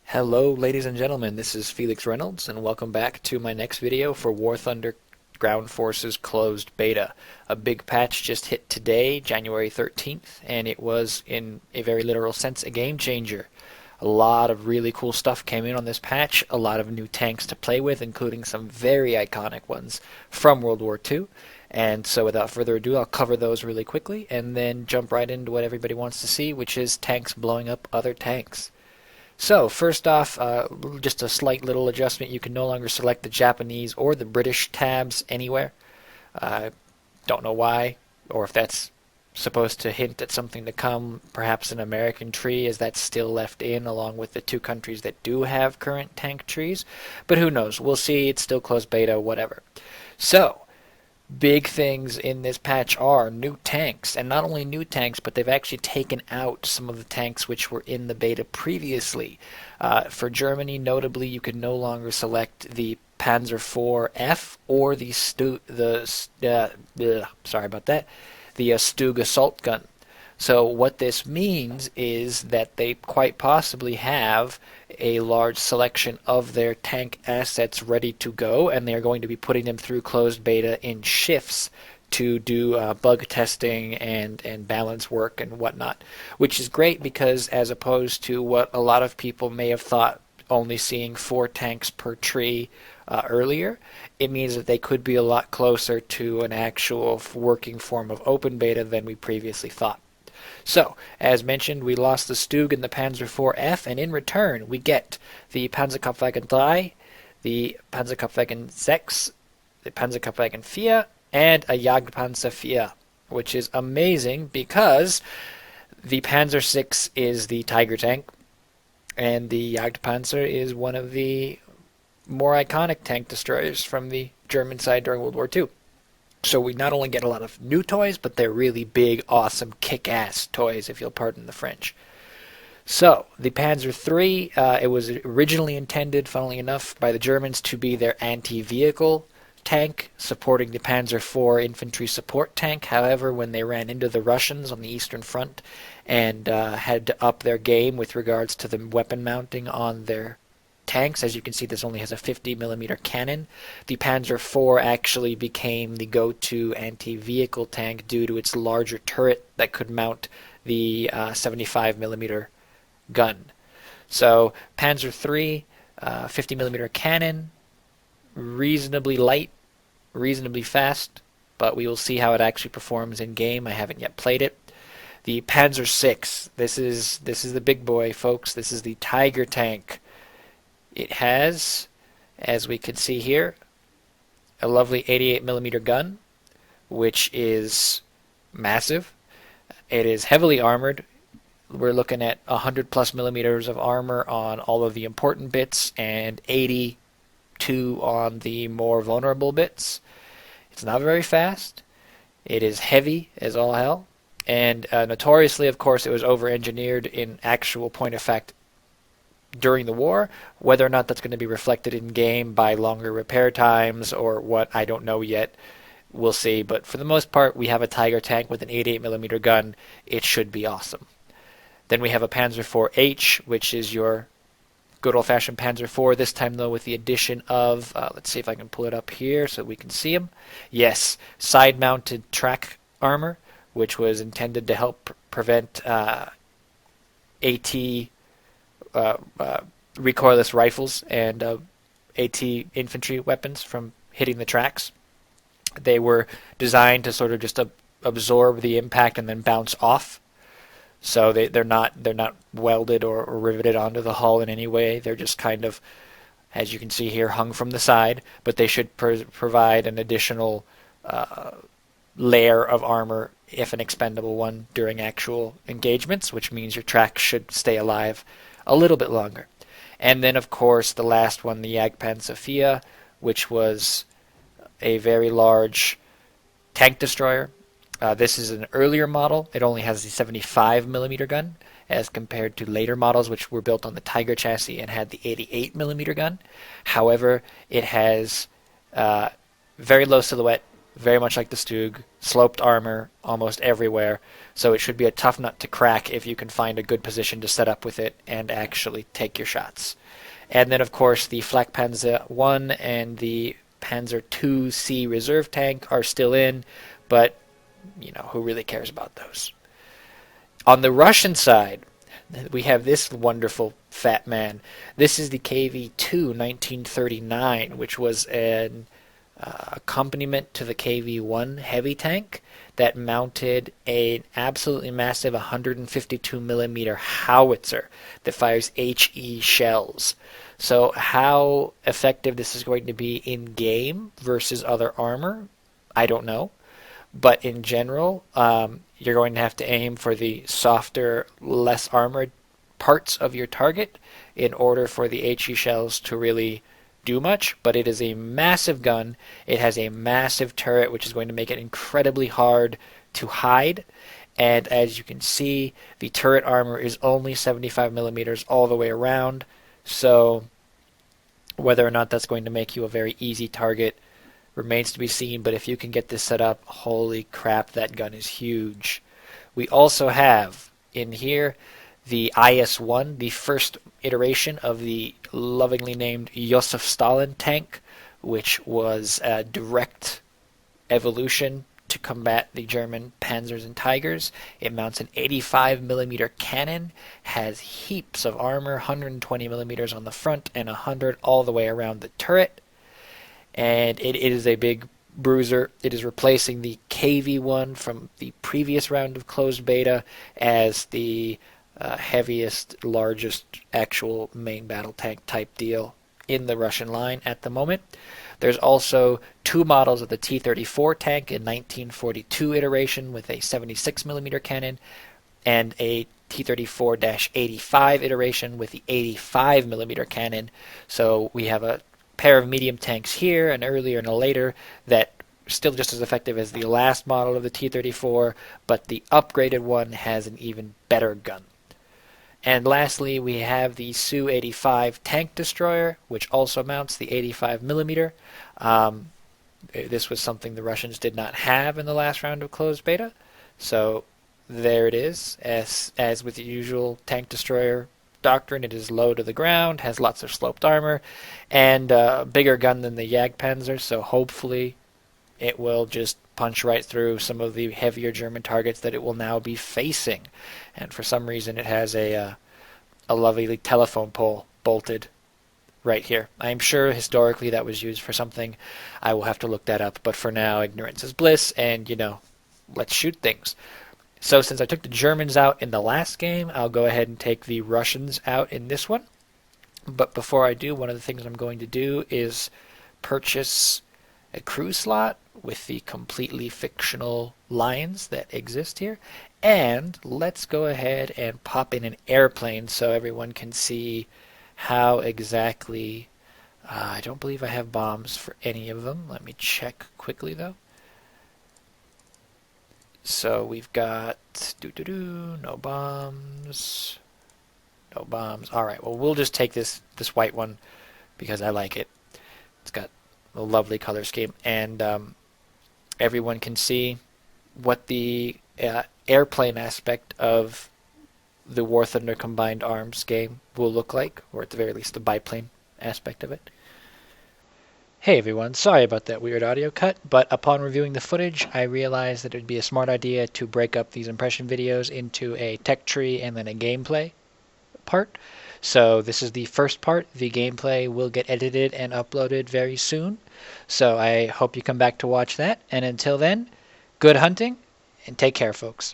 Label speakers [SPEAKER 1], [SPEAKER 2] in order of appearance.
[SPEAKER 1] Hello, ladies and gentlemen, this is Felix Reynolds, and welcome back to my next video for War Thunder Ground Forces Closed Beta. A big patch just hit today, January 13th, and it was, in a very literal sense, a game changer. A lot of really cool stuff came in on this patch, a lot of new tanks to play with, including some very iconic ones from World War II. And so without further ado, I'll cover those really quickly, and then jump right into what everybody wants to see, which is tanks blowing up other tanks. So, first off, just a slight little adjustment. You can no longer select the Japanese or the British tabs anywhere. Don't know why, or if that's supposed to hint at something to come, perhaps an American tree, as that's still left in, along with the two countries that do have current tank trees. But who knows? We'll see. It's still closed beta, whatever. So, big things in this patch are new tanks, and not only new tanks, but they've actually taken out some of the tanks which were in the beta previously. For Germany, notably, you can no longer select the Panzer IV-F or the Stug assault gun. So what this means is that they quite possibly have a large selection of their tank assets ready to go, and they're going to be putting them through closed beta in shifts to do bug testing and balance work and whatnot, which is great because as opposed to what a lot of people may have thought, only seeing 4 tanks per tree earlier, it means that they could be a lot closer to an actual working form of open beta than we previously thought. So, as mentioned, we lost the Stug and the Panzer IV-F, and in return we get the Panzerkampfwagen 3, the Panzerkampfwagen 6, the Panzerkampfwagen 4, and a Jagdpanzer 4, which is amazing because the Panzer 6 is the Tiger tank, and the Jagdpanzer is one of the more iconic tank destroyers from the German side during World War II. So we not only get a lot of new toys, but they're really big, awesome, kick-ass toys, if you'll pardon the French. So, the Panzer III, it was originally intended, funnily enough, by the Germans to be their anti-vehicle tank, supporting the Panzer IV infantry support tank. However, when they ran into the Russians on the Eastern Front and had to up their game with regards to the weapon mounting on their tanks, as you can see, this only has a 50mm cannon. The Panzer IV actually became the go-to anti-vehicle tank due to its larger turret that could mount the 75mm gun. So Panzer III, 50mm cannon, reasonably light, reasonably fast, but we will see how it actually performs in game. I haven't yet played it. The Panzer VI, this is the big boy, folks. This is the Tiger tank. It has, as we can see here, a lovely 88mm gun, which is massive. It is heavily armored. We're looking at 100+ millimeters of armor on all of the important bits and 82 on the more vulnerable bits. It's not very fast. It is heavy as all hell. And notoriously, of course, it was over-engineered in actual point of fact during the war. Whether or not that's going to be reflected in game by longer repair times or what, I don't know yet. We'll see. But for the most part, we have a Tiger tank with an 88mm gun. It should be awesome. Then we have a Panzer IV-H, which is your good old-fashioned Panzer IV, this time though with the addition of, let's see if I can pull it up here so we can see him. Yes, side-mounted track armor, which was intended to help prevent AT recoilless rifles and AT infantry weapons from hitting the tracks. They were designed to sort of just absorb the impact and then bounce off. So they're not welded or riveted onto the hull in any way. They're just kind of, as you can see here, hung from the side. But they should provide an additional layer of armor, if an expendable one, during actual engagements, which means your track should stay alive a little bit longer. And then, of course, the last one, the Jagdpanzer 4, which was a very large tank destroyer. This is an earlier model. It only has the 75mm gun, as compared to later models, which were built on the Tiger chassis and had the 88mm gun. However, it has very low silhouette, very much like the Stug, sloped armor almost everywhere, so it should be a tough nut to crack if you can find a good position to set up with it and actually take your shots. And then, of course, the Flak Panzer I and the Panzer II-C reserve tank are still in, but, who really cares about those? On the Russian side, we have this wonderful fat man. This is the KV-2 1939, which was an accompaniment to the KV-1 heavy tank that mounted an absolutely massive 152 millimeter howitzer that fires HE shells. So how effective this is going to be in game versus other armor, I don't know. But in general, you're going to have to aim for the softer, less armored parts of your target in order for the HE shells to really do much. But it is a massive gun. It has a massive turret, which is going to make it incredibly hard to hide. And as you can see, the turret armor is only 75 millimeters all the way around. So whether or not that's going to make you a very easy target remains to be seen, but if you can get this set up, holy crap, that gun is huge. We also have in here the IS-1, the first iteration of the lovingly named Josef Stalin tank, which was a direct evolution to combat the German Panzers and Tigers. It mounts an 85 millimeter cannon, has heaps of armor, 120 millimeters on the front and 100 all the way around the turret. And it is a big bruiser. It is replacing the KV-1 from the previous round of closed beta as the heaviest, largest actual main battle tank type deal in the Russian line at the moment. There's also two models of the T-34 tank in 1942 iteration with a 76 millimeter cannon, and a T-34-85 iteration with the 85 millimeter cannon. So we have a pair of medium tanks here, an earlier and a later, that are still just as effective as the last model of the T-34, but the upgraded one has an even better gun. And lastly, we have the Su-85 tank destroyer, which also mounts the 85 millimeter. This was something the Russians did not have in the last round of closed beta, so there it is. As with the usual tank destroyer doctrine, it is low to the ground, has lots of sloped armor, and a bigger gun than the Jagdpanzer, so hopefully it will just punch right through some of the heavier German targets that it will now be facing. And for some reason it has a lovely telephone pole bolted right here. I'm sure historically that was used for something. I will have to look that up, but for now, ignorance is bliss, and let's shoot things. So since I took the Germans out in the last game, I'll go ahead and take the Russians out in this one. But before I do, one of the things I'm going to do is purchase a crew slot with the completely fictional lines that exist here. And let's go ahead and pop in an airplane so everyone can see how exactly... I don't believe I have bombs for any of them. Let me check quickly, though. So we've got no bombs, no bombs. All right, well, we'll just take this white one because I like it. It's got a lovely color scheme, and everyone can see what the airplane aspect of the War Thunder Combined Arms game will look like, or at the very least the biplane aspect of it. Hey everyone, sorry about that weird audio cut, but upon reviewing the footage, I realized that it would be a smart idea to break up these impression videos into a tech tree and then a gameplay part. So this is the first part. The gameplay will get edited and uploaded very soon. So I hope you come back to watch that. And until then, good hunting and take care, folks.